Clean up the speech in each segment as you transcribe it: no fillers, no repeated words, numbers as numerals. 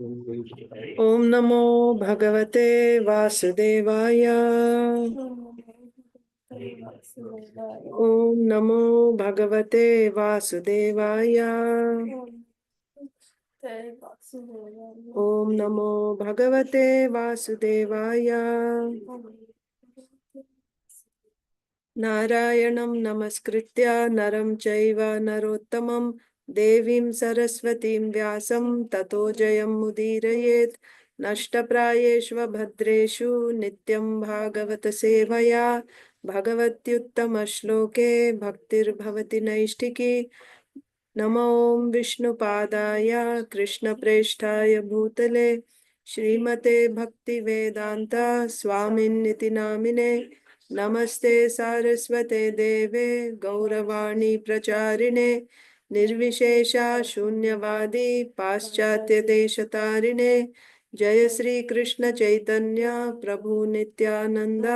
ओम नमो भगवते वासुदेवाय। ओम नमो भगवते वासुदेवाय। ओम नमो भगवते वासुदेवाय। नारायणं नमस्कृत्य नरं चैव नरोत्तमं देवीं सरस्वतीं व्यासं ततो जयमुदीरयेत्। नष्टप्रायेषु भद्रेषु नित्यं भागवत सेवया भगवत्युत्तमश्लोके भक्तिर्भवति नैष्ठिकी। नमो विष्णुपादाय कृष्णप्रेष्ठाय भूतले श्रीमते भक्तिवेदांत स्वामिन्निति नामिने। नमस्ते सारस्वते देवे गौरवाणी प्रचारिणे निर्विशेषा शून्यवादी पाश्चात्य देशतारिणे। जय श्री कृष्ण चैतन्य प्रभु नित्यानंद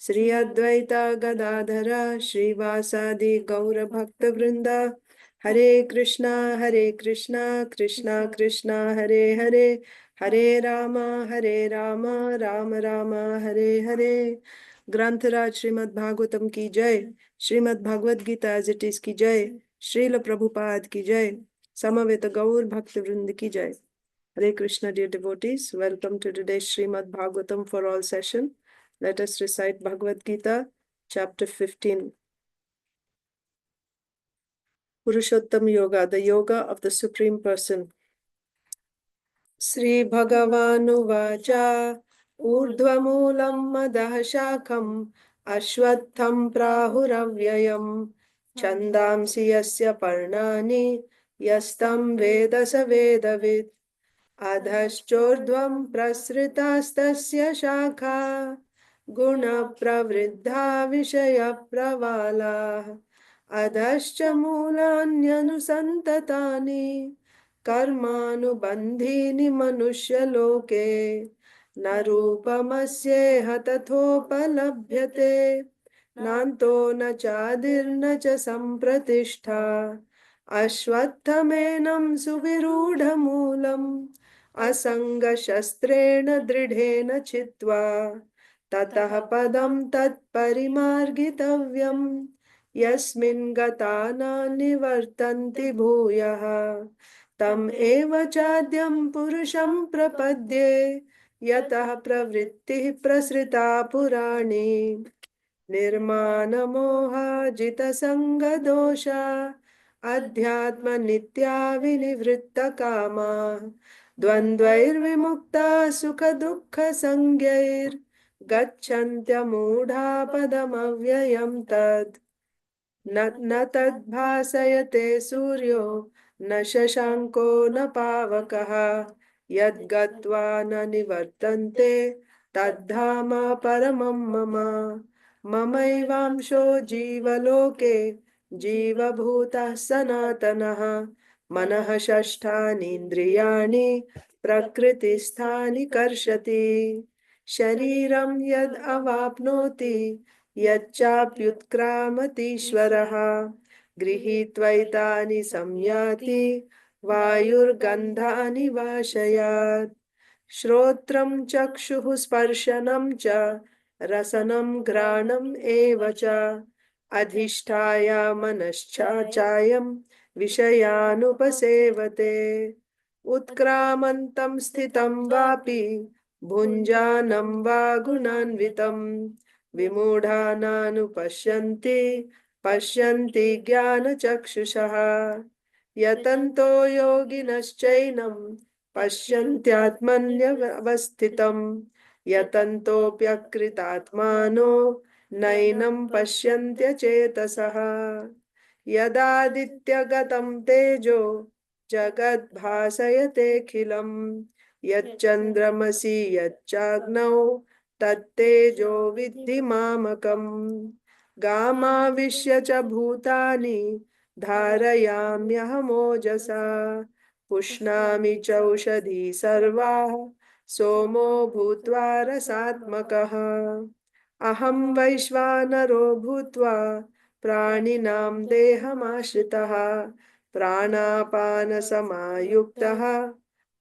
श्री अद्वैता गदाधरा श्रीवासादि गौर भक्त वृंदा। हरे कृष्णा कृष्णा कृष्णा हरे हरे, हरे राम राम राम हरे हरे। ग्रंथराज श्रीमद् भागवतम की जय, Shrimad Bhagavad Gita as it is की जय, श्रील प्रभुपाद की जय, समवेत गौर भक्त वृंद की जय। Hare Krishna, dear devotees, welcome to today's Srimad Bhagavatam for All session. Let us recite Bhagavad Gita, chapter 15. Purushottam Yoga, the Yoga of the Supreme Person. Sri Bhagavanuvacha urdhvamulam madah shakham ashwatham prahuravyayam chandamsi yasya parnani yastam veda sa vedavid अधश्चोर्ध्वं प्रसृतास्तस्य शाखा गुणप्रवृद्धा विषयप्रवालाः अधश्च मूलान्यनुसन्ततानि कर्मानुबन्धीनि मनुष्यलोके न रूपमस्येह तथोपलभ्यते नान्तो न चादिर्न च सम्प्रतिष्ठा अश्वत्थमेनं सुविरूढमूलम् असंगशस्त्रेण दृढेन चित्वा ततः पदं तत्परिमार्गितव्यम् यस्मिन् गता न निवर्तन्ति भूयः तम् एव चाद्यं पुरुषं प्रपद्ये यतः प्रवृत्तिः प्रसृता पुराणी निर्मानमोहाजितसङ्गदोषा अध्यात्मनित्या विनिवृत्तकामा द्वन्द्वैर्विमुक्ता सुखदुःखसंज्ञैर्गच्छन्त्यमूढा पदमव्ययं तत् न तद्भासयते सूर्यो न शशाङ्को न पावकः यद्गत्वा न निवर्तन्ते तद्धाम परमं मम ममैवांशो जीवलोके जीवभूतः सनातनः मनः षष्ठानीन्द्रियाणि प्रकृतिस्थानि कर्षति शरीरं यद् अवाप्नोति यच्चाप्युत्क्रामतीश्वरः गृहीत्वैतानि संयाति वायुर्गन्धानि वाशयात् श्रोत्रं चक्षुः स्पर्शनं च रसनं घ्राणम् एव च अधिष्ठाय मनश्चाचायं विषयानुपसेवते उत्क्रामन्तं स्थितं वापि भुञ्जानं वा गुणान्वितं विमूढानानुपश्यन्ति पश्यन्ति ज्ञानचक्षुषः यतन्तो योगिनश्चैनं पश्यन्त्यात्मन्यवस्थितं यतन्तोऽप्यकृतात्मानो नैनं पश्यन्त्यचेतसः यदादित्यगतं तेजो जगद्भासयतेऽखिलं यच्चन्द्रमसि यच्चाग्नौ तत्तेजो विद्धि मामकम् गामाविश्य च भूतानि धारयाम्यहमोजसा पुष्णामि चौषधी सर्वाः सोमो भूत्वा रसात्मकः अहं वैश्वानरो भूत्वा प्राणिनां देहमाश्रितः प्राणापानसमायुक्तः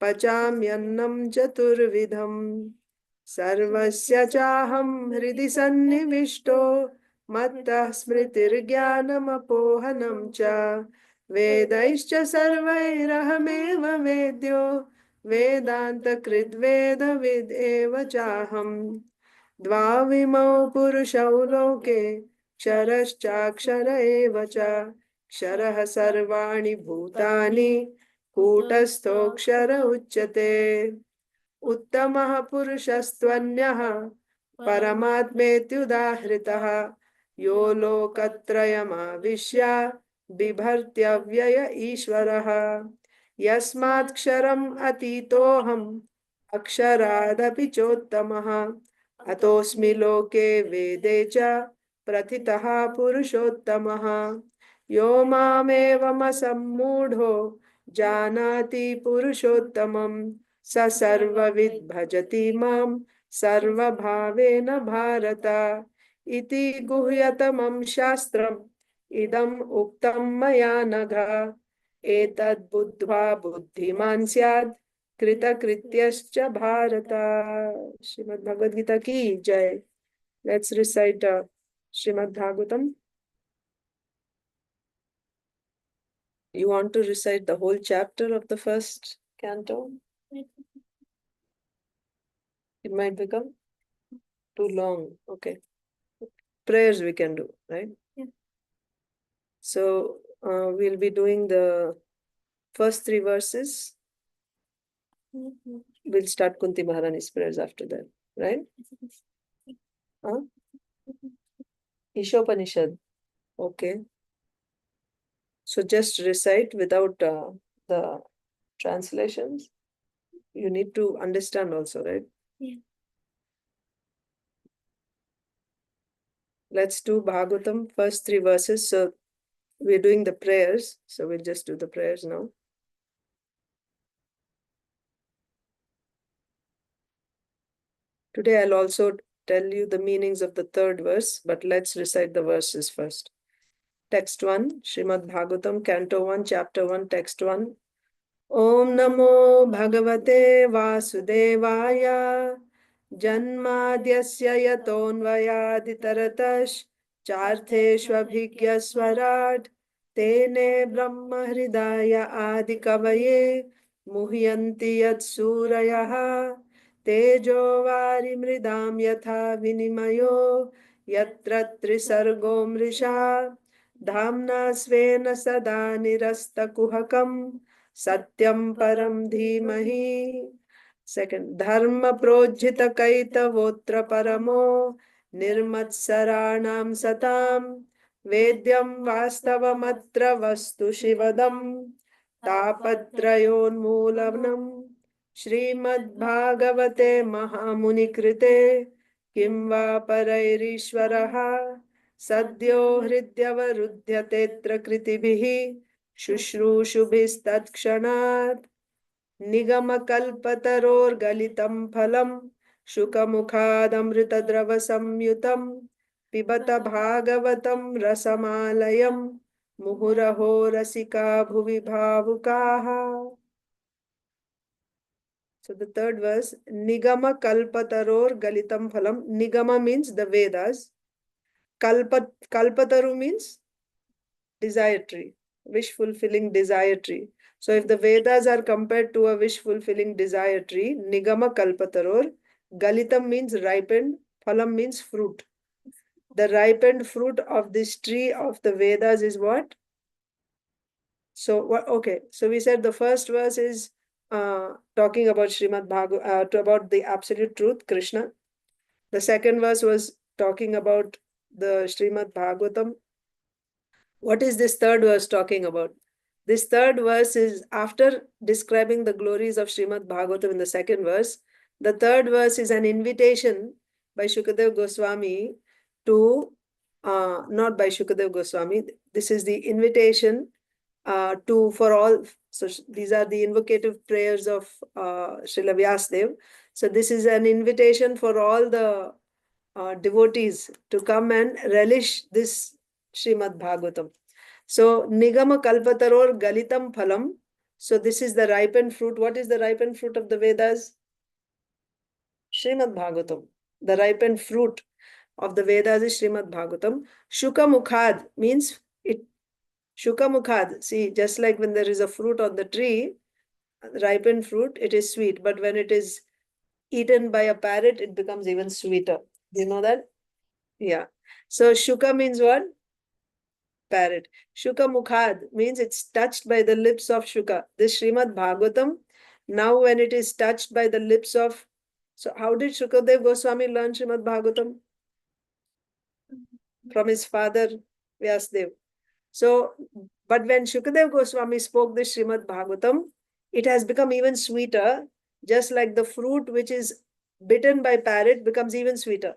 पचाम्यन्नं चतुर्विधम् सर्वस्य चाहं हृदि सन्निविष्टो मत्तः स्मृतिर्ज्ञानमपोहनं च वेदैश्च सर्वैरहमेव वेद्यो वेदान्तकृद्वेदविद् एव चाहम् द्वाविमौ पुरुषौ लोके क्षरश्चाक्षर एव च क्षरः सर्वाणि भूतानि कूटस्थोऽक्षर उच्यते उत्तमः पुरुषस्त्वन्यः परमात्मेत्युदाहृतः यो लोकत्रयमाविश्य बिभर्त्यव्यय ईश्वरः यस्मात्क्षरम् अतीतोऽहम् अक्षरादपि चोत्तमः अतोऽस्मि लोके वेदे च प्रथितः पुरुषोत्तमः यो मामेवमसम्मूढो जानाति पुरुषोत्तमम् स सर्वविद् भजति मां सर्वभावेन भारत इति गुह्यतमं शास्त्रम् इदम् उक्तं मया नघ एतद् बुद्ध्वा बुद्धिमान् स्यात् कृतकृत्यश्च भारत श्रीमद् भगवद गीता की जय let's recite Shrimad Bhagavatam you want to recite the whole chapter of the first canto it might become too long okay prayers we can do right yeah. So we'll be doing the first 3 verses we'll start Kunti Maharani's prayers after that right Ishopanishad okay so just recite without the translations you need to understand also right yeah let's do Bhagavatam first 3 verses so we're doing the prayers so we'll just do the prayers now today I'll also tell you the meanings of the 3rd verse but let's recite the verses first text 1 Srimad Bhagavatam canto 1 chapter 1 text 1 Om Namo Bhagavate Vasudevaya Janmadhyasya yatonvayaditaratas chartheshvabhigyaswarat tene brahma hridaya adikavaye muhyanti yat surayah tejo vari mridam yatha vinimayo yatra trisargo mrisha dhamna svena sada nirastakuhakam satyam param dhimahi second dharma projita kaitavotra paramo nirmatsaranam satam vedyam vastavamatra vastu shivadam tapatrayonmoolanam Shrimad भागवते महामुनि कृते किं वा परैरीश्वरः सद्यो हृद्यवरुध्यतेऽत्र कृतिभिः शुश्रूषुभिस्तत्क्षणात् निगमकल्पतरोर्गलितं फलं शुकमुखादमृतद्रवसंयुतं पिबत भागवतं रसमालयं मुहुरहो रसिका भुवि भावुकाः So the 3rd verse, Nigama kalpataror galitam phalam. Nigama means the Vedas. Kalpataru means desire tree, wish-fulfilling desire tree. So if the Vedas are compared to a wish-fulfilling desire tree, Nigama kalpataror, galitam means ripened, phalam means fruit. The ripened fruit of this tree of the Vedas is what? So, okay, so we said the first verse is talking about Srimad Bhagavatam, about the absolute truth, Krishna. The second verse was talking about the Srimad Bhagavatam. What is this 3rd verse talking about? This 3rd verse is after describing the glories of Srimad Bhagavatam in the 2nd verse. The 3rd verse is an invitation by Shukadev Goswami to, not by Shukadev Goswami, this is the invitation for all. So these are the invocative prayers of Srila Vyasadeva. So this is an invitation for all the devotees to come and relish this Srimad Bhagavatam. So Nigama Kalpataror Galitam Phalam. So this is the ripened fruit. What is the ripened fruit of the Vedas? Srimad Bhagavatam. The ripened fruit of the Vedas is Srimad Bhagavatam. Shuka Mukhad means it. Shuka Mukhad. See, just like when there is a fruit on the tree, ripened fruit, it is sweet. But when it is eaten by a parrot, it becomes even sweeter. Do you know that? Yeah. So Shuka means what? Parrot. Shuka Mukhad means it's touched by the lips of Shuka. This Srimad Bhagavatam, now when it is touched by the lips of. So how did Shukadev Goswami learn Srimad Bhagavatam? From his father Vyasadeva. So, but when Shukadev Goswami spoke this Srimad Bhagavatam, it has become even sweeter, just like the fruit which is bitten by parrot becomes even sweeter.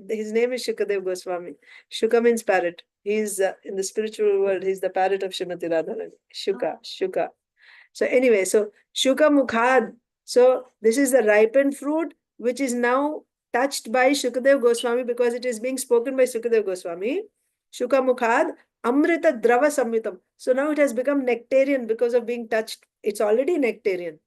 His name is Shukadev Goswami. Shuka means parrot. He's in the spiritual world, he's the parrot of Srimati Radharani. Shuka. So anyway, so Shuka Mukhad. So this is the ripened fruit which is now touched by Shukadev Goswami because it is being spoken by Shukadev Goswami. Shuka Mukhad Amrita Drava Samyutam. So now it has become nectarian because of being touched. It's already nectarian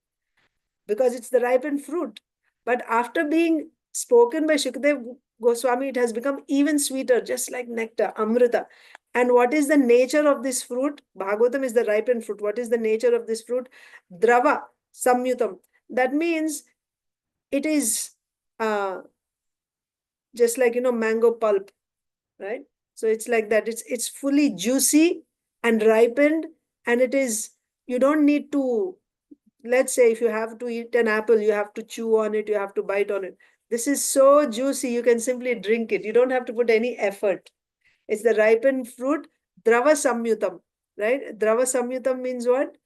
because it's the ripened fruit. But after being spoken by Shukadev Goswami, it has become even sweeter, just like nectar, Amrita. And what is the nature of this fruit? Bhagavatam is the ripened fruit. What is the nature of this fruit? Drava Samyutam. That means it is just like, mango pulp, right? So it's like that. It's fully juicy and ripened, and it is, you don't need to, let's say if you have to eat an apple, you have to chew on it, you have to bite on it. This is so juicy, you can simply drink it. You don't have to put any effort. It's the ripened fruit, Drava Samyutam, right? Drava Samyutam means what?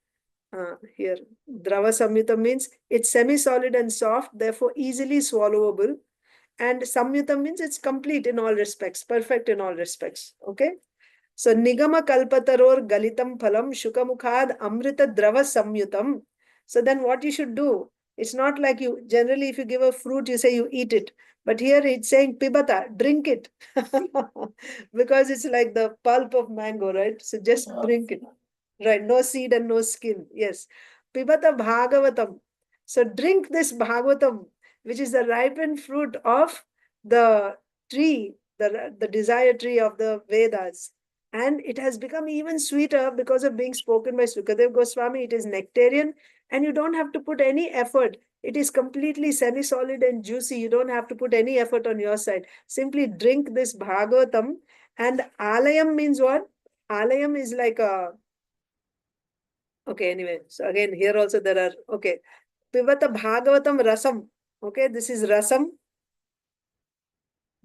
Here, Drava Samyutam means it's semi-solid and soft, therefore easily swallowable. And Samyutam means it's complete in all respects, perfect in all respects. Okay? So Nigama Kalpataror Galitam Phalam Shukamukhad Amrita Drava Samyutam. So then what you should do? It's not like you, generally if you give a fruit, you say you eat it. But here it's saying Pibata, drink it. Because it's like the pulp of mango, right? So just drink it. Right, no seed and no skin. Yes. Pibata Bhagavatam. So drink this Bhagavatam, which is the ripened fruit of the tree, the desire tree of the Vedas. And it has become even sweeter because of being spoken by Sukadev Goswami. It is nectarian and you don't have to put any effort. It is completely semi-solid and juicy. You don't have to put any effort on your side. Simply drink this Bhagavatam. And Alayam means what? Alayam is like a... Okay, anyway. So again, here also there are... Okay. Pivata Bhagavatam Rasam. Okay, this is Rasam.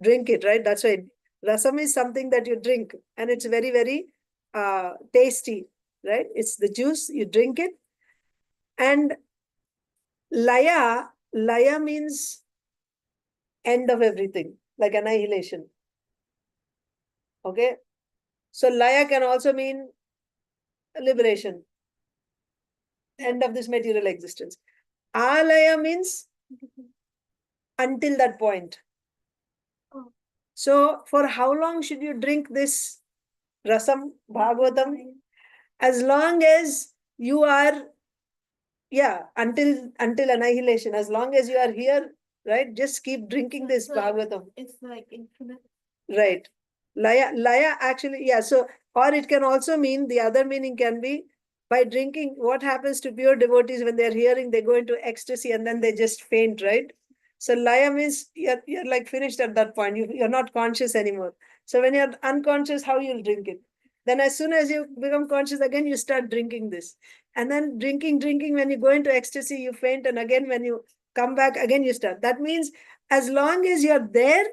Drink it, right? That's why rasam is something that you drink and it's very, very tasty, right? It's the juice, you drink it. And laya means end of everything, like annihilation. Okay? So laya can also mean liberation, end of this material existence. Alaya means until that point. So for how long should you drink this rasam, Bhagavatam? As long as you are, until annihilation. As long as you are here, right? Just keep drinking this Bhagavatam. It's like infinite. Right. Laya actually, yeah. So, or it can also mean, the other meaning can be by drinking. What happens to pure devotees when they're hearing, they go into ecstasy and then they just faint, right? So laya means you're like finished at that point. You're not conscious anymore. So when you're unconscious, how you'll drink it? Then as soon as you become conscious again, you start drinking this. And then drinking, when you go into ecstasy, you faint. And again, when you come back, again you start. That means as long as you're there,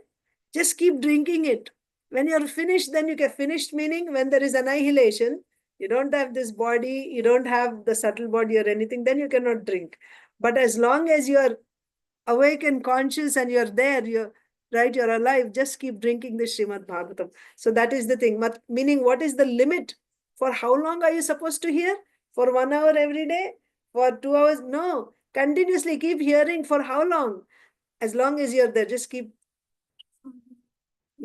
just keep drinking it. When you're finished, then you get finished, meaning when there is annihilation, you don't have this body, you don't have the subtle body or anything, then you cannot drink. But as long as you're awake and conscious and you're there, you're alive, just keep drinking this Srimad Bhagavatam. So that is the thing. Meaning, what is the limit? For how long are you supposed to hear? For 1 hour every day? For 2 hours? No. Continuously keep hearing. For how long? As long as you're there, just keep.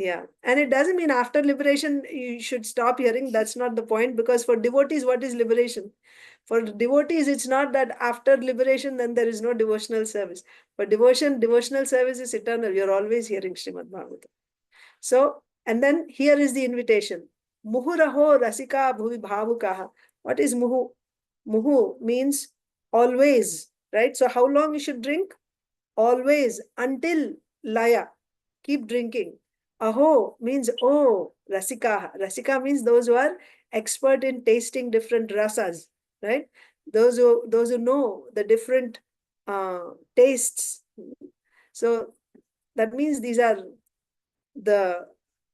Yeah. And it doesn't mean after liberation you should stop hearing. That's not the point, because for devotees, what is liberation? For devotees, it's not that after liberation then there is no devotional service. For devotional service is eternal. You're always hearing Srimad Bhagavatam. So, and then here is the invitation. Muhuraho rasika bhuvi bhavukaha. What is muhu? Muhu means always, right? So how long you should drink? Always, until laya. Keep drinking. Aho means oh, rasika. Rasika means those who are expert in tasting different rasas, right? Those who know the different tastes. So that means these are the,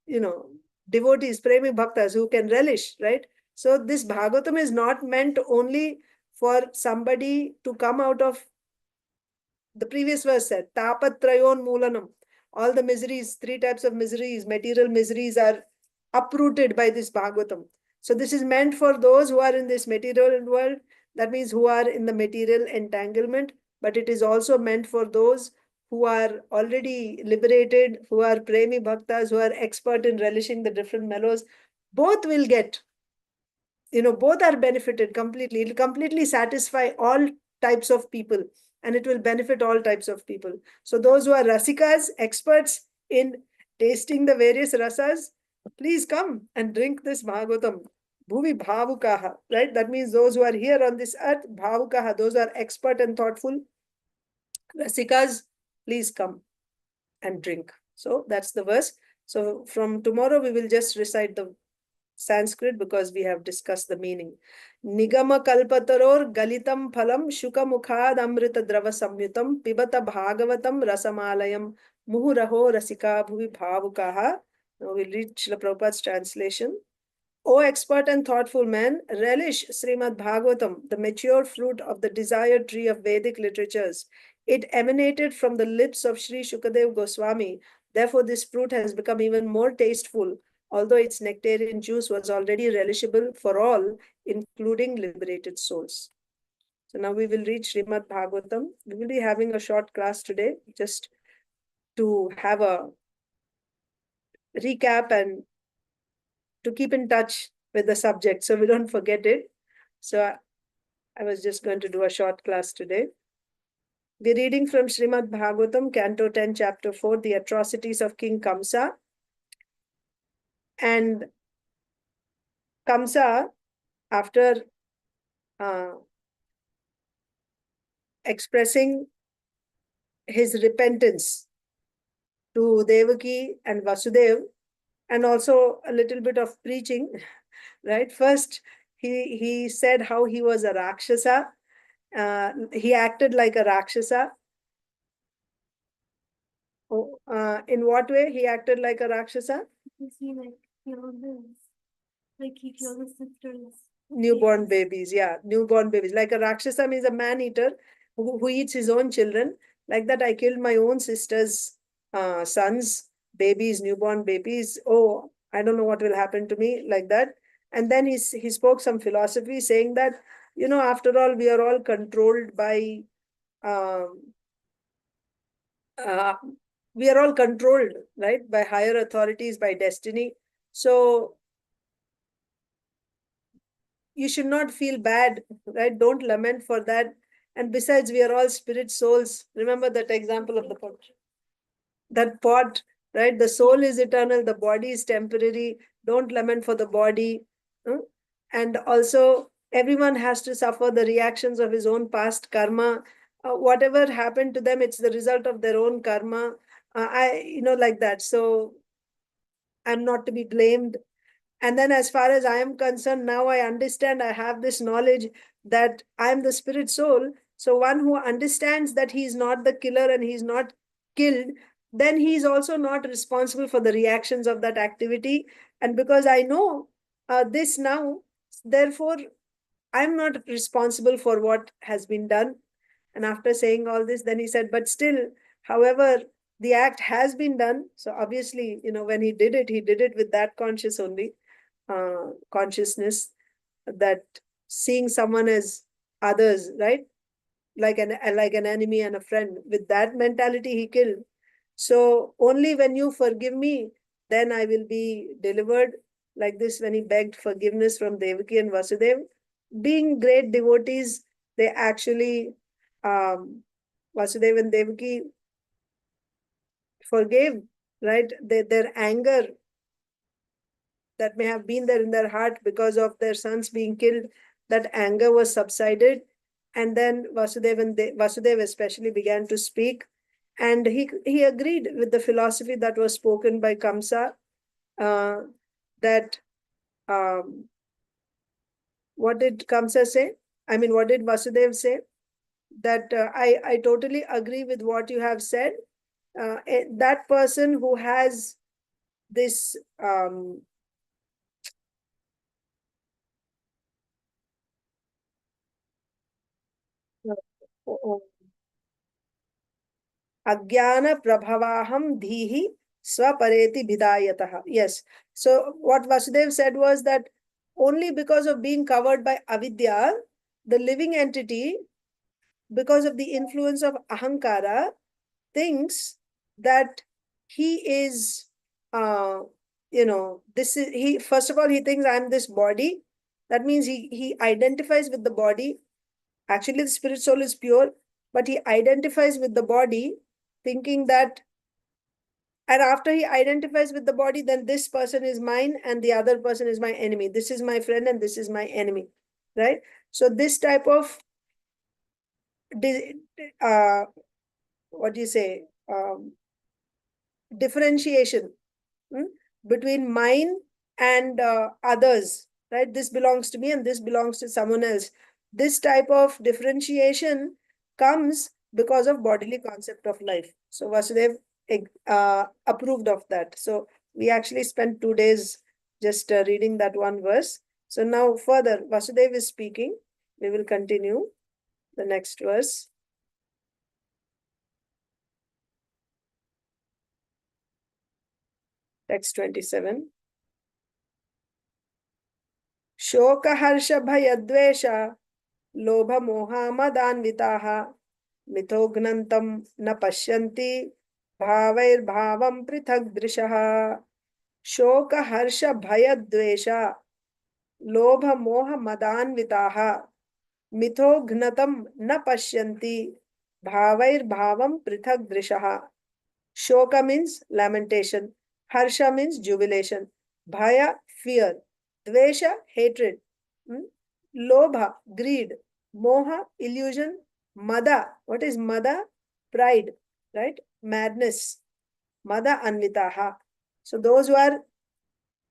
you know, devotees, premi bhaktas who can relish, right? So this Bhagavatam is not meant only for somebody to come out of, the previous verse said, tapatrayon moolanam. All the miseries, three types of miseries, material miseries are uprooted by this Bhagavatam. So this is meant for those who are in this material world, that means who are in the material entanglement, but it is also meant for those who are already liberated, who are premi bhaktas, who are expert in relishing the different mellows. Both will get, both are benefited completely. It will completely satisfy all types of people, and it will benefit all types of people. So those who are rasikas, experts in tasting the various rasas, please come and drink this Bhagavatam. Bhuvi bhavukaha, right? That means those who are here on this earth, bhavukaha, those who are expert and thoughtful. Rasikas, please come and drink. So that's the verse. So from tomorrow, we will just recite the Sanskrit because we have discussed the meaning. Nigama kalpataror galitam phalam shuka mukhad amrita drava samyutam pibata bhagavatam rasamalayam muhuraho rasika bhuvi bhavukaha. Now we'll read Srila Prabhupada's translation. O expert and thoughtful man, relish Srimad Bhagavatam, the mature fruit of the desired tree of Vedic literatures. It emanated from the lips of Sri Shukadev Goswami. Therefore, this fruit has become even more tasteful, although its nectarian juice was already relishable for all, including liberated souls. So now we will read Srimad Bhagavatam. We will be having a short class today, just to have a recap and to keep in touch with the subject so we don't forget it. So I was just going to do a short class today. We're reading from Srimad Bhagavatam, Canto 10, Chapter 4, The Atrocities of King Kamsa. And Kamsa, after expressing his repentance to Devaki and Vasudev, and also a little bit of preaching, right? First, he said how he was a Rakshasa. He acted like a Rakshasa. Oh, in what way he acted like a Rakshasa? Because he killed his sisters. Newborn babies, yeah, newborn babies. Like a Rakshasa means a man eater who eats his own children. Like that, I killed my own sister's sons, babies, newborn babies. Oh, I don't know what will happen to me, like that. And then he spoke some philosophy saying that, after all, we are all controlled by um, uh, we are all controlled, right, by higher authorities, by destiny. So you should not feel bad, right? Don't lament for that. And besides, we are all spirit souls. Remember that example of the pot. That pot, right? The soul is eternal, the body is temporary. Don't lament for the body. And also, everyone has to suffer the reactions of his own past karma. Whatever happened to them, it's the result of their own karma. Like that. So I'm not to be blamed. And then, as far as I am concerned, now I understand, I have this knowledge that I am the spirit soul. So, one who understands that he is not the killer and he is not killed, then he is also not responsible for the reactions of that activity. And because I know this now, therefore, I'm not responsible for what has been done. And after saying all this, then he said, but still, however, the act has been done. So obviously, when he did it with that consciousness, that seeing someone as others, right? Like an enemy and a friend. With that mentality, he killed. So only when you forgive me, then I will be delivered. Like this, when he begged forgiveness from Devaki and Vasudeva, being great devotees, they actually, Vasudeva and Devaki forgave, right? Their anger that may have been there in their heart because of their sons being killed, that anger was subsided. And then Vasudeva especially began to speak. And he agreed with the philosophy that was spoken by Kamsa, that what did Kamsa say? I mean, what did Vasudeva say? That I totally agree with what you have said. That person who has this Agyana prabhavaham dhihi swapareti bidayatah. Yes. So what Vasudev said was that only because of being covered by avidya, the living entity, because of the influence of ahankara, thinks that he is, this is, he, first of all, he thinks I'm this body. That means he identifies with the body. Actually, the spirit soul is pure, but he identifies with the body, thinking that, and after he identifies with the body, then this person is mine and the other person is my enemy. This is my friend and this is my enemy, right? So this type of, uh, what do you say, differentiation, between mine and others, right? This belongs to me and this belongs to someone else. This type of differentiation comes because of bodily concept of life. So Vasudev approved of that. So we actually spent 2 days just reading that one verse. So now further, Vasudev is speaking. We will continue the next verse. Text 27. शोकहर्षभयद्वेष लोभमोहामदान्विताः मिथोघ्नन्तं न पश्यन्ति भावैर्भावं पृथग्दृशः. शोकहर्षभयद्वेष लोभमोहमदान्विताः मिथोघ्नतं न पश्यन्ति भावैर्भावं पृथग्दृशः. Shoka means lamentation. Harsha means jubilation. Bhaya, fear. Dvesha, hatred. Lobha, greed. Moha, illusion. Mada, what is mada? Pride, right? Madness. Mada anvitaha. So those who are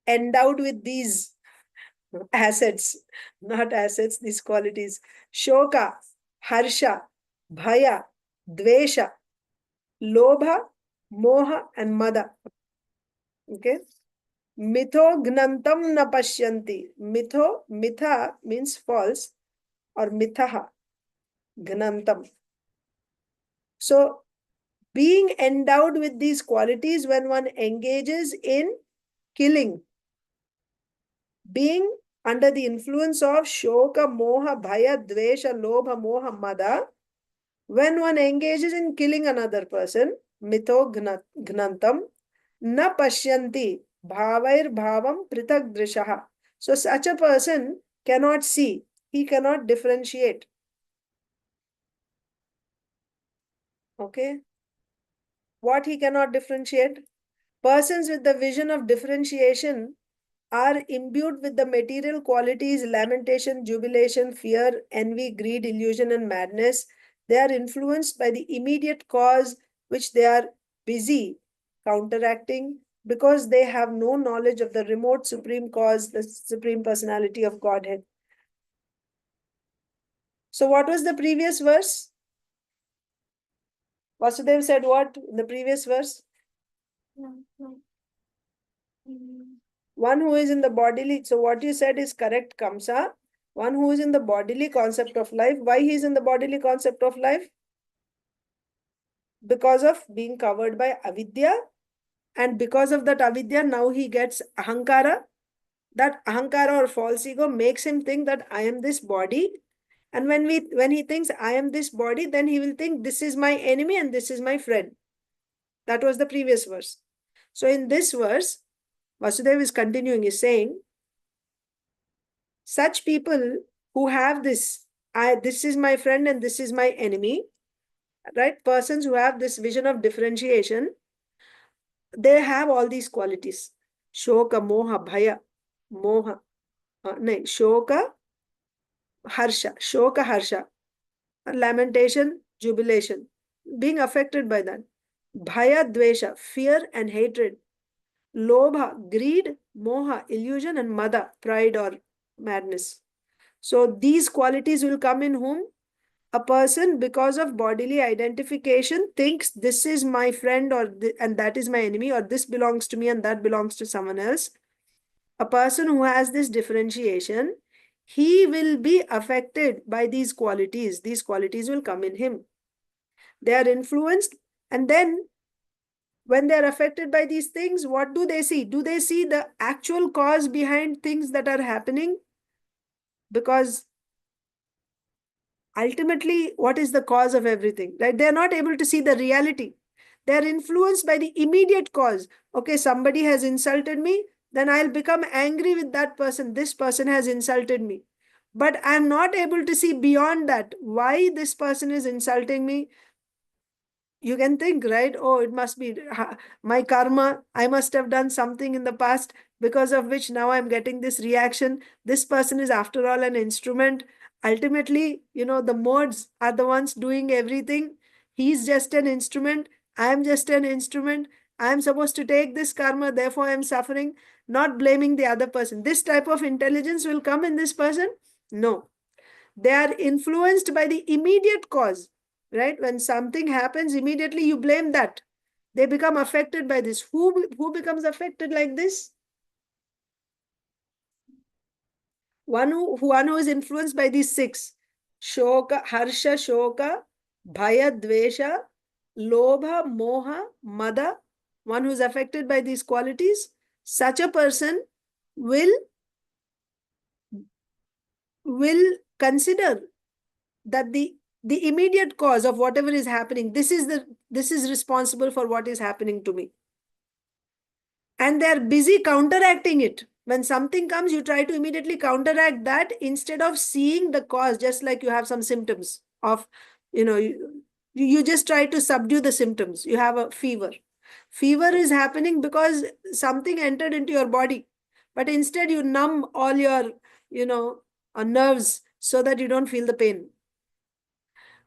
endowed with these assets, not assets, these qualities. Shoka, Harsha, Bhaya, Dvesha, Lobha, Moha and Mada. Okay. Mitho gnantam na pashyanti. Mitha means false, or mithaha, gnantam. So, being endowed with these qualities when one engages in killing, being under the influence of shoka, moha, bhaya, dvesha, lobha, moha, mada, when one engages in killing another person, mitho gnantam, na pashyanti, bhavair bhavam prithak drishaha. So such a person cannot see, he cannot differentiate. Okay. What he cannot differentiate? Persons with the vision of differentiation are imbued with the material qualities lamentation, jubilation, fear, envy, greed, illusion, and madness. They are influenced by the immediate cause which they are busy counteracting because they have no knowledge of the remote supreme cause, the supreme personality of Godhead. So what was the previous verse? Vasudev said what in the previous verse? One who is in the bodily, so what you said is correct, Kamsa. One who is in the bodily concept of life. Why he is in the bodily concept of life? Because of being covered by avidya, and because of that avidya, now he gets ahankara. That ahankara or false ego makes him think that I am this body. And when he thinks I am this body, then he will think this is my enemy and this is my friend. That was the previous verse. So in this verse, Vasudeva is continuing, is saying, such people who have this, this is my friend and this is my enemy, right? Persons who have this vision of differentiation, they have all these qualities. Shoka, moha, bhaya, moha, no, shoka, harsha, shoka, harsha, lamentation, jubilation, being affected by that. Bhaya, dvesha, fear and hatred. Lobha, greed, moha, illusion, and mada, pride or madness. So these qualities will come in whom? A person, because of bodily identification, thinks this is my friend and that is my enemy, or this belongs to me and that belongs to someone else. A person who has this differentiation, he will be affected by these qualities. These qualities will come in him. They are influenced, and then when they are affected by these things, what do they see? Do they see the actual cause behind things that are happening? Because ultimately, what is the cause of everything, right? They're not able to see the reality. They're influenced by the immediate cause. Okay, somebody has insulted me, then I'll become angry with that person. This person has insulted me. But I'm not able to see beyond that. Why this person is insulting me? You can think, right? Oh, it must be my karma. I must have done something in the past because of which now I'm getting this reaction. This person is, after all, an instrument. Ultimately, the modes are the ones doing everything. He's just an instrument. I'm just an instrument. I'm supposed to take this karma, therefore I'm suffering, not blaming the other person. This type of intelligence will come in this person? No. They are influenced by the immediate cause, right? When something happens, immediately you blame that. They become affected by this. Who becomes affected like this? One who is influenced by these six: shoka, harsha, shoka, bhaya, dvesha, lobha, moha, mada. One who is affected by these qualities, such a person will consider that the immediate cause of whatever is happening, this is responsible for what is happening to me, and they're busy counteracting it. When something comes, you try to immediately counteract that instead of seeing the cause. Just like you have some symptoms of, you just try to subdue the symptoms. You have a fever is happening because something entered into your body, but instead you numb all your nerves so that you don't feel the pain.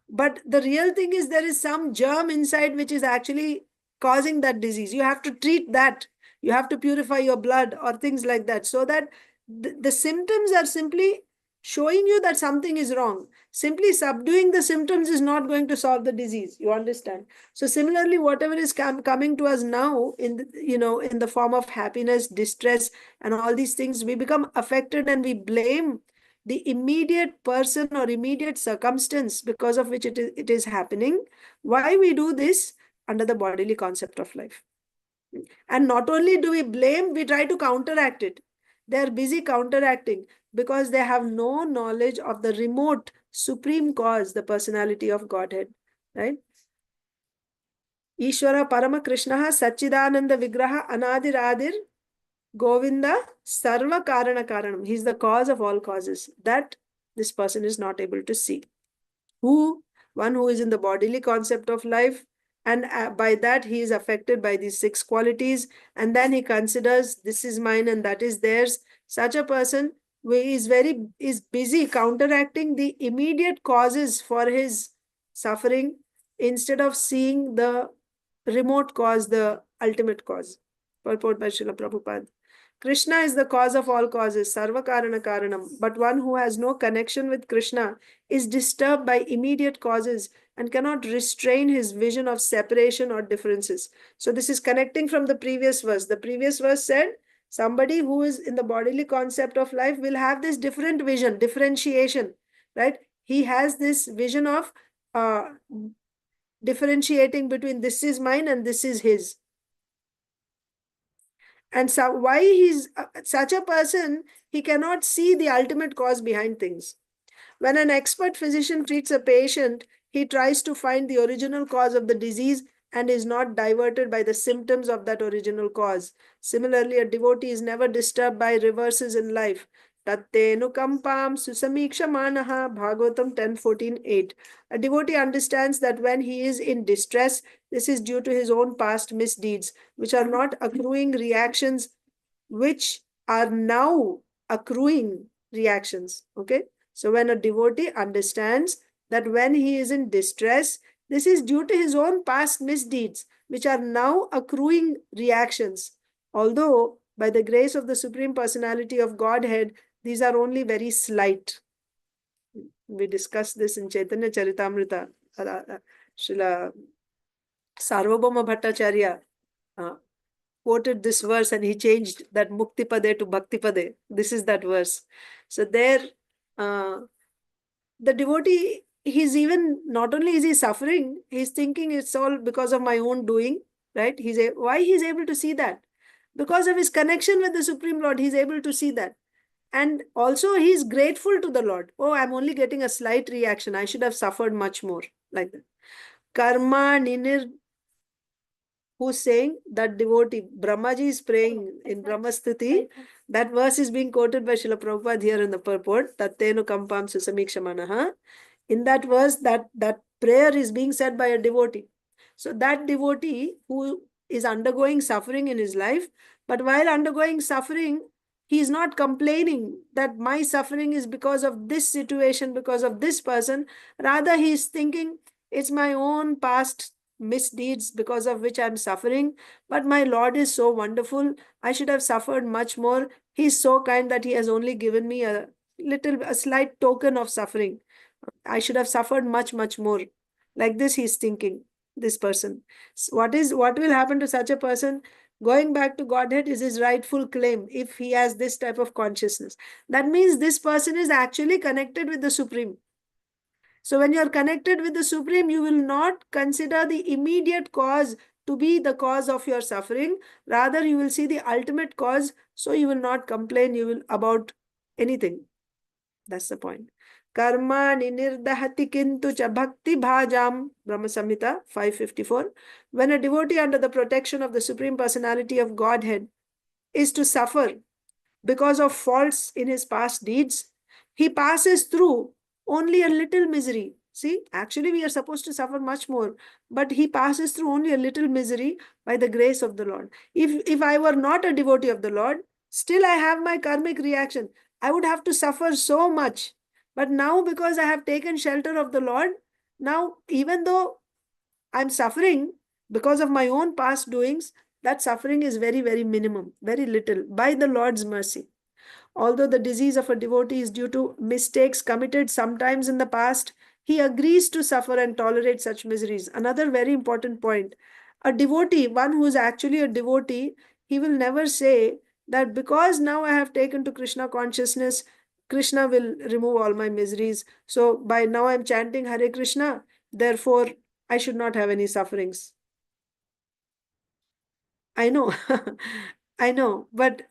But the real thing is, there is some germ inside which is actually causing that disease. You have to treat that. You have to purify your blood or things like that, so that the symptoms are simply showing you that something is wrong. Simply subduing the symptoms is not going to solve the disease. You understand? So similarly, whatever is coming to us now in the form of happiness, distress, and all these things, we become affected and we blame the immediate person or immediate circumstance because of which it is happening. Why we do this? Under the bodily concept of life. And not only do we blame, we try to counteract it. They are busy counteracting because they have no knowledge of the remote supreme cause, the personality of Godhead, right? Ishvara Parama Krishna Sachidananda Vigraha Anadiradir Govinda Sarva Karana Karanam. He is the cause of all causes. That this person is not able to see. One who is in the bodily concept of life, and by that he is affected by these six qualities, and then he considers this is mine and that is theirs. Such a person is busy counteracting the immediate causes for his suffering instead of seeing the remote cause, the ultimate cause. Purport by Srila Prabhupada. Krishna is the cause of all causes, Sarva Karana Karanam. But one who has no connection with Krishna is disturbed by immediate causes and cannot restrain his vision of separation or differences. So this is connecting from the previous verse. The previous verse said, somebody who is in the bodily concept of life will have this different vision, differentiation, right? He has this vision of differentiating between this is mine and this is his. And so why he's such a person, he cannot see the ultimate cause behind things. When an expert physician treats a patient, he tries to find the original cause of the disease and is not diverted by the symptoms of that original cause. Similarly, a devotee is never disturbed by reverses in life. Tattenu kampam susamikshamaanaha, Bhagavatam 10:14-8. A devotee understands that when he is in distress, this is due to his own past misdeeds, which are not accruing reactions, which are now accruing reactions. Okay. So when a devotee understands that when he is in distress, this is due to his own past misdeeds, which are now accruing reactions. Although, by the grace of the Supreme Personality of Godhead, these are only very slight. We discussed this in Chaitanya Charitamrita. Srila Sarvabhauma Bhattacharya quoted this verse and he changed that Mukti Pade to Bhakti Pade. This is that verse. So there, the devotee, he's even, not only is he suffering, he's thinking it's all because of my own doing, right? Why he's able to see that? Because of his connection with the Supreme Lord, he's able to see that. And also he's grateful to the Lord. Oh, I'm only getting a slight reaction. I should have suffered much more. Like that. Karma ninir, who's saying that devotee, Brahmaji is praying in Brahmasthiti. That verse is being quoted by Srila Prabhupada here in the purport. Tattenu kampam susamikshamaanaha. In that verse, that prayer is being said by a devotee. So that devotee who is undergoing suffering in his life, but while undergoing suffering, he is not complaining that my suffering is because of this situation, because of this person. Rather, he is thinking, it's my own past misdeeds because of which I'm suffering. But my Lord is so wonderful. I should have suffered much more. He's so kind that he has only given me a slight token of suffering. I should have suffered much, much more. Like this, he's thinking, this person. So what will happen to such a person? Going back to Godhead is his rightful claim if he has this type of consciousness. That means this person is actually connected with the Supreme. So when you're connected with the Supreme, you will not consider the immediate cause to be the cause of your suffering. Rather, you will see the ultimate cause. So you will not complain about anything. That's the point. Karma nirdahati kintu cha bhakti bhajam, Brahma Samhita 554. When a devotee under the protection of the Supreme Personality of Godhead is to suffer because of faults in his past deeds, he passes through only a little misery. See, actually we are supposed to suffer much more, but he passes through only a little misery by the grace of the Lord. If I were not a devotee of the Lord, still I have my karmic reaction. I would have to suffer so much. But now, because I have taken shelter of the Lord, now even though I'm suffering because of my own past doings, that suffering is very, very minimum, very little, by the Lord's mercy. Although the disease of a devotee is due to mistakes committed sometimes in the past, he agrees to suffer and tolerate such miseries. Another very important point. A devotee, one who is actually a devotee, he will never say that because now I have taken to Krishna consciousness, Krishna will remove all my miseries. So by now I'm chanting Hare Krishna, therefore I should not have any sufferings. I know, I know, but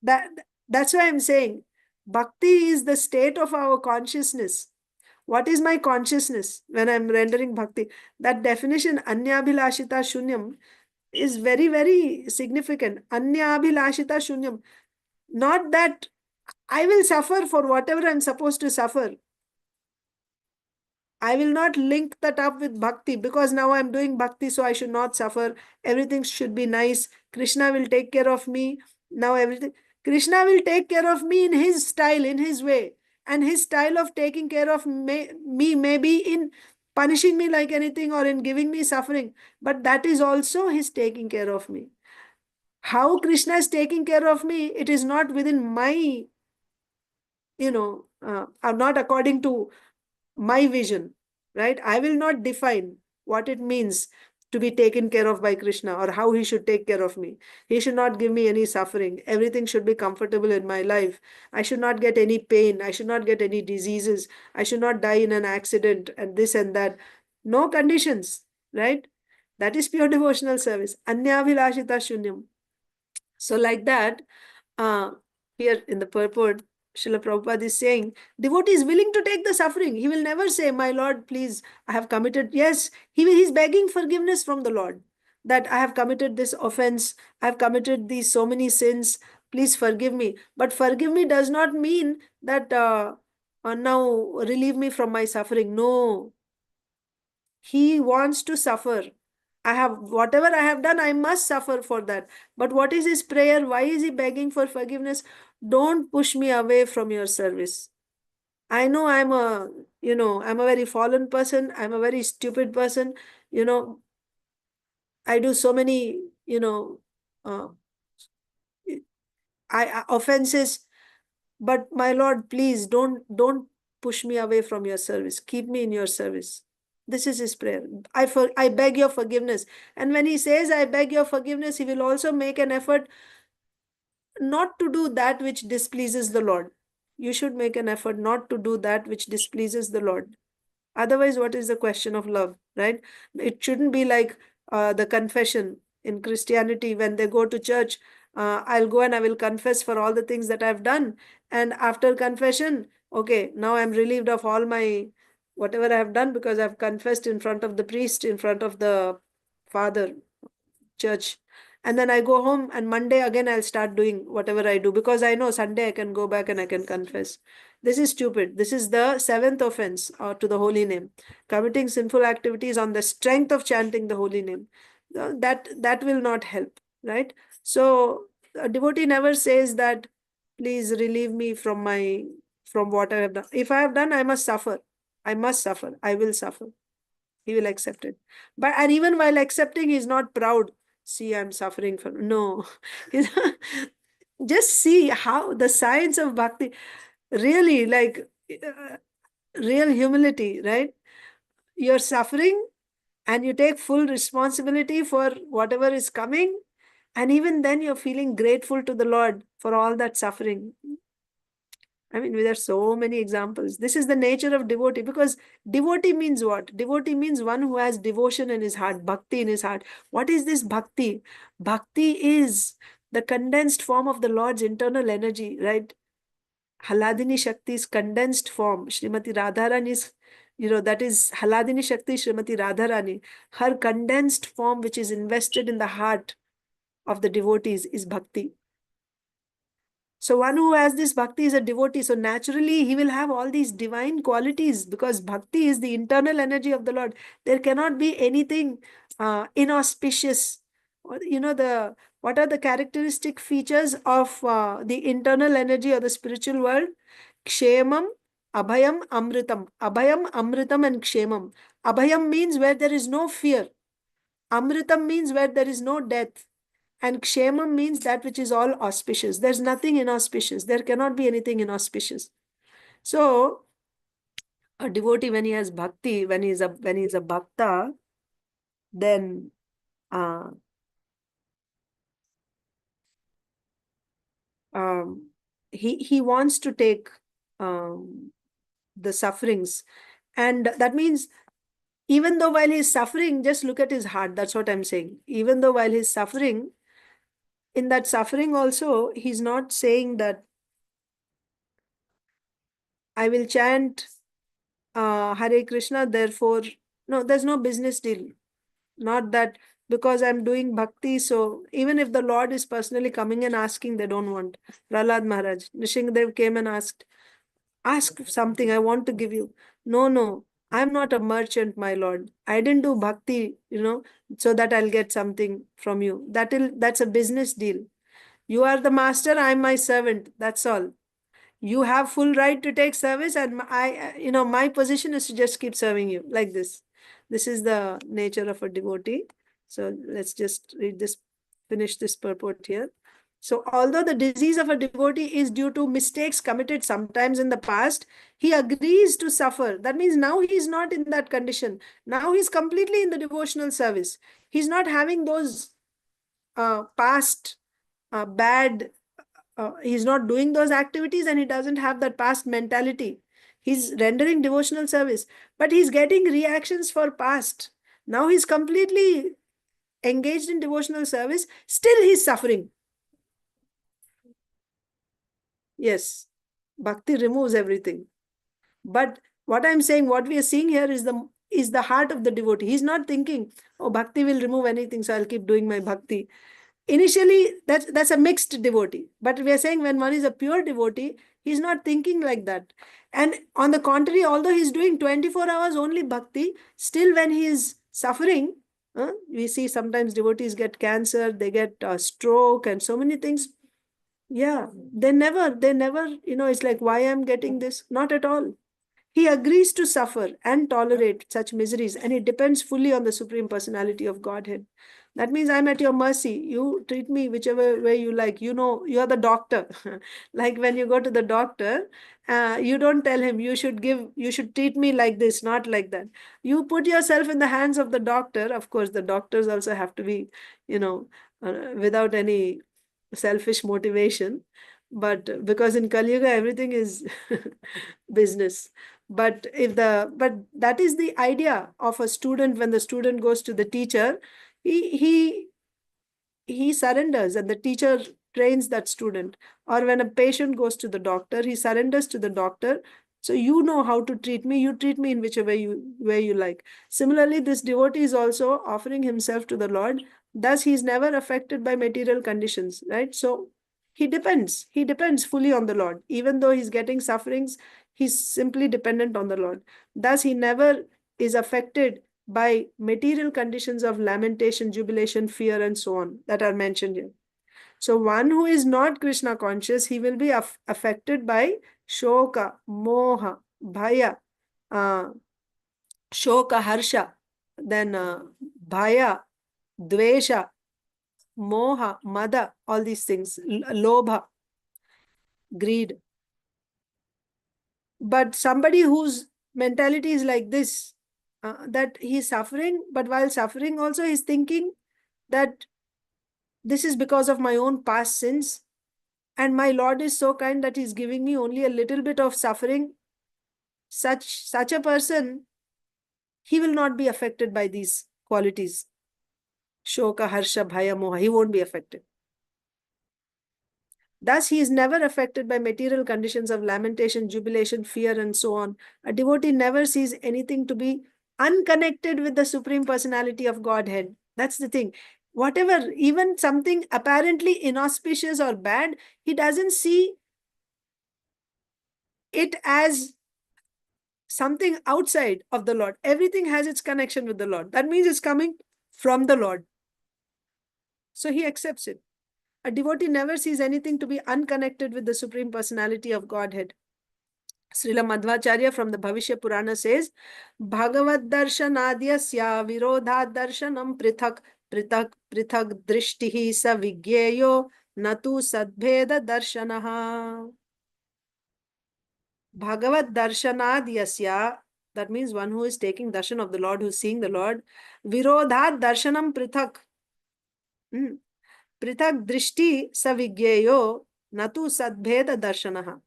that's why I'm saying bhakti is the state of our consciousness. What is my consciousness when I'm rendering bhakti? That definition, anyabhilashita shunyam, is very, very significant. Anyabhilashita shunyam. Not that I will suffer for whatever I'm supposed to suffer. I will not link that up with bhakti because now I'm doing bhakti, so I should not suffer. Everything should be nice. Krishna will take care of me. Now everything. Krishna will take care of me in his style, in his way. And his style of taking care of me may be in punishing me like anything or in giving me suffering. But that is also his taking care of me. How Krishna is taking care of me, it is not within my, not according to my vision, right? I will not define what it means to be taken care of by Krishna or how he should take care of me. He should not give me any suffering. Everything should be comfortable in my life. I should not get any pain. I should not get any diseases. I should not die in an accident and this and that. No conditions, right? That is pure devotional service. Anyabhilashita shunyam. So like that, here in the purport, Srila Prabhupada is saying, devotee is willing to take the suffering. He will never say, my Lord, please, I have committed. Yes, he's begging forgiveness from the Lord, that I have committed this offense. I have committed these so many sins. Please forgive me. But forgive me does not mean that now relieve me from my suffering. No, he wants to suffer. Whatever I have done, I must suffer for that. But what is his prayer? Why is he begging for forgiveness? Don't push me away from your service. I know I'm a very fallen person. I'm a very stupid person. You know, I do so many, uh, offenses. But my Lord, please don't push me away from your service. Keep me in your service. This is his prayer. I beg your forgiveness. And when he says, I beg your forgiveness, he will also make an effort not to do that which displeases the Lord. You should make an effort not to do that which displeases the Lord. Otherwise, what is the question of love, right? It shouldn't be like the confession in Christianity when they go to church. I'll go and I will confess for all the things that I've done. And after confession, okay, now I'm relieved of all my whatever I have done because I've confessed in front of the priest, in front of the father, church. And then I go home and Monday again I'll start doing whatever I do because I know Sunday I can go back and I can confess. This is stupid. This is the seventh offense to the holy name. Committing sinful activities on the strength of chanting the holy name. That will not help, right? So a devotee never says that, please relieve me from what I have done. If I have done, I must suffer. I must suffer. I will suffer. He will accept it. But and even while accepting, he's not proud. See, I'm suffering from no. Just see how the science of bhakti really like real humility, right? You're suffering and you take full responsibility for whatever is coming, and even then you're feeling grateful to the Lord for all that suffering. I mean, there are so many examples. This is the nature of devotee because devotee means what? Devotee means one who has devotion in his heart, bhakti in his heart. What is this bhakti? Bhakti is the condensed form of the Lord's internal energy, right? Haladini Shakti's condensed form. Srimati Radharani's, that is Haladini Shakti, Srimati Radharani. Her condensed form, which is invested in the heart of the devotees, is bhakti. So one who has this bhakti is a devotee. So naturally, he will have all these divine qualities because bhakti is the internal energy of the Lord. There cannot be anything inauspicious. What are the characteristic features of the internal energy of the spiritual world? Kshemam, Abhayam, Amritam. Abhayam, Amritam, and Kshemam. Abhayam means where there is no fear. Amritam means where there is no death. And Kshemam means that which is all auspicious. There's nothing inauspicious. There cannot be anything inauspicious. So, a devotee, when he has bhakti, when he's a bhakta, then uh, um, he wants to take um, the sufferings, and that means even though while he's suffering, just look at his heart. That's what I'm saying. Even though while he's suffering, in that suffering also, he's not saying that I will chant Hare Krishna, therefore, no, there's no business deal. Not that because I'm doing bhakti, so even if the Lord is personally coming and asking, they don't want. Prahlad Maharaj, Nrsimhadev came and ask something, I want to give you. No, no, I'm not a merchant, my Lord. I didn't do bhakti, so that I'll get something from you. That's a business deal. You are the master, I'm my servant. That's all. You have full right to take service, and my position is to just keep serving you like this is the nature of a devotee. So let's just finish this purport here. So although the disease of a devotee is due to mistakes committed sometimes in the past, he agrees to suffer. That means now he's not in that condition. Now he's completely in the devotional service. He's not having those past bad he's not doing those activities, and he doesn't have that past mentality. He's rendering devotional service, but he's getting reactions for past. Now he's completely engaged in devotional service. Still he's suffering. Yes. Bhakti removes everything. But what I'm saying, what we are seeing here is the heart of the devotee. He's not thinking, oh, bhakti will remove anything, so I'll keep doing my bhakti. Initially, that's a mixed devotee. But we are saying when one is a pure devotee, he's not thinking like that. And on the contrary, although he's doing 24 hours only bhakti, still when he is suffering, we see sometimes devotees get cancer, they get stroke and so many things. Yeah, they never, it's like, why I'm getting this? Not at all. He agrees to suffer and tolerate such miseries, and it depends fully on the Supreme Personality of Godhead. That means I'm at your mercy. You treat me whichever way you like. You know, you're the doctor. Like when you go to the doctor, you don't tell him you should treat me like this, not like that. You put yourself in the hands of the doctor. Of course, the doctors also have to be, without any selfish motivation. But because in Kali Yuga, everything is business. But that is the idea of a student. When the student goes to the teacher, he he surrenders, and the teacher trains that student. Or when a patient goes to the doctor, he surrenders to the doctor. So you know how to treat me, you treat me in whichever way you like. Similarly, this devotee is also offering himself to the Lord. Thus he is never affected by material conditions, right? So he depends fully on the Lord. Even though he's getting sufferings, he's simply dependent on the Lord. Thus he never is affected by material conditions of lamentation, jubilation, fear, and so on that are mentioned here. So one who is not Krishna conscious, he will be affected by shoka, moha, bhaya, uh, shoka, harsha, then bhaya, dvesha, moha, mada, all these things, lobha, greed. But somebody whose mentality is like this, that he's suffering, but while suffering also he's thinking that this is because of my own past sins, and my Lord is so kind that he's giving me only a little bit of suffering. Such a person, he will not be affected by these qualities. Shoka, harsha, bhaya, moha, he won't be affected. Thus, he is never affected by material conditions of lamentation, jubilation, fear, and so on. A devotee never sees anything to be unconnected with the Supreme Personality of Godhead. That's the thing. Whatever, even something apparently inauspicious or bad, he doesn't see it as something outside of the Lord. Everything has its connection with the Lord. That means it's coming from the Lord. So he accepts it. A devotee never sees anything to be unconnected with the Supreme Personality of Godhead. Srila Madhvacharya from the Bhavishya Purana says, Bhagavad Darshanadhyasya Virodhat Darshanam Prithak Prithak Prithak Drishtihi Sa Vigyeyo Natu Sadbheda Darshanaha. Bhagavad Darshanad Yasya, that means one who is taking darshan of the Lord, who is seeing the Lord. Virodhat Darshanam Prithak. Prithak Drishti Savigyeyo Natu Sadbheda Darshanaha.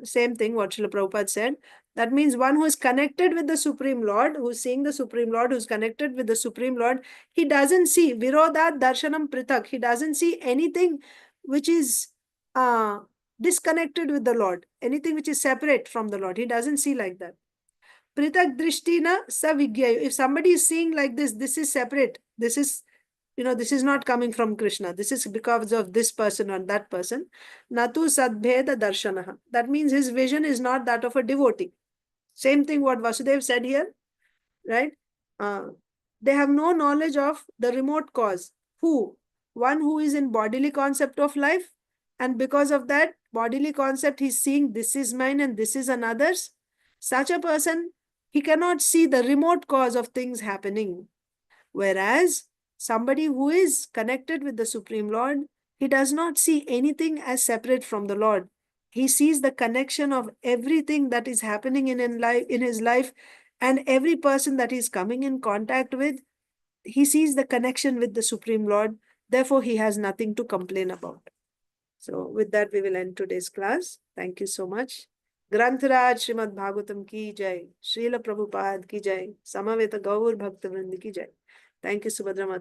Same thing what Srila Prabhupada said. That means one who is connected with the Supreme Lord, who is seeing the Supreme Lord, who is connected with the Supreme Lord, he doesn't see Virodhat Darshanam Prithak. He doesn't see anything which is disconnected with the Lord, anything which is separate from the Lord. He doesn't see like that. Prithak Drishtina Savigyayo. If somebody is seeing like this is separate. This is, this is not coming from Krishna. This is because of this person or that person. Natu Sadbheda Darshanaha. That means his vision is not that of a devotee. Same thing what Vyasadeva said here, right? They have no knowledge of the remote cause. Who? One who is in bodily concept of life, and because of that bodily concept, he's seeing this is mine and this is another's. Such a person, he cannot see the remote cause of things happening. Whereas somebody who is connected with the Supreme Lord, he does not see anything as separate from the Lord. He sees the connection of everything that is happening in his life, and every person that he's coming in contact with, he sees the connection with the Supreme Lord. Therefore, he has nothing to complain about. So with that, we will end today's class. Thank you so much. Grantaraj Srimad Bhagavatam ki jai. Srila Prabhupada ki jai. Samaveta Gaur Bhakta Vrind ki jai. Thank you, Subhadra Mata.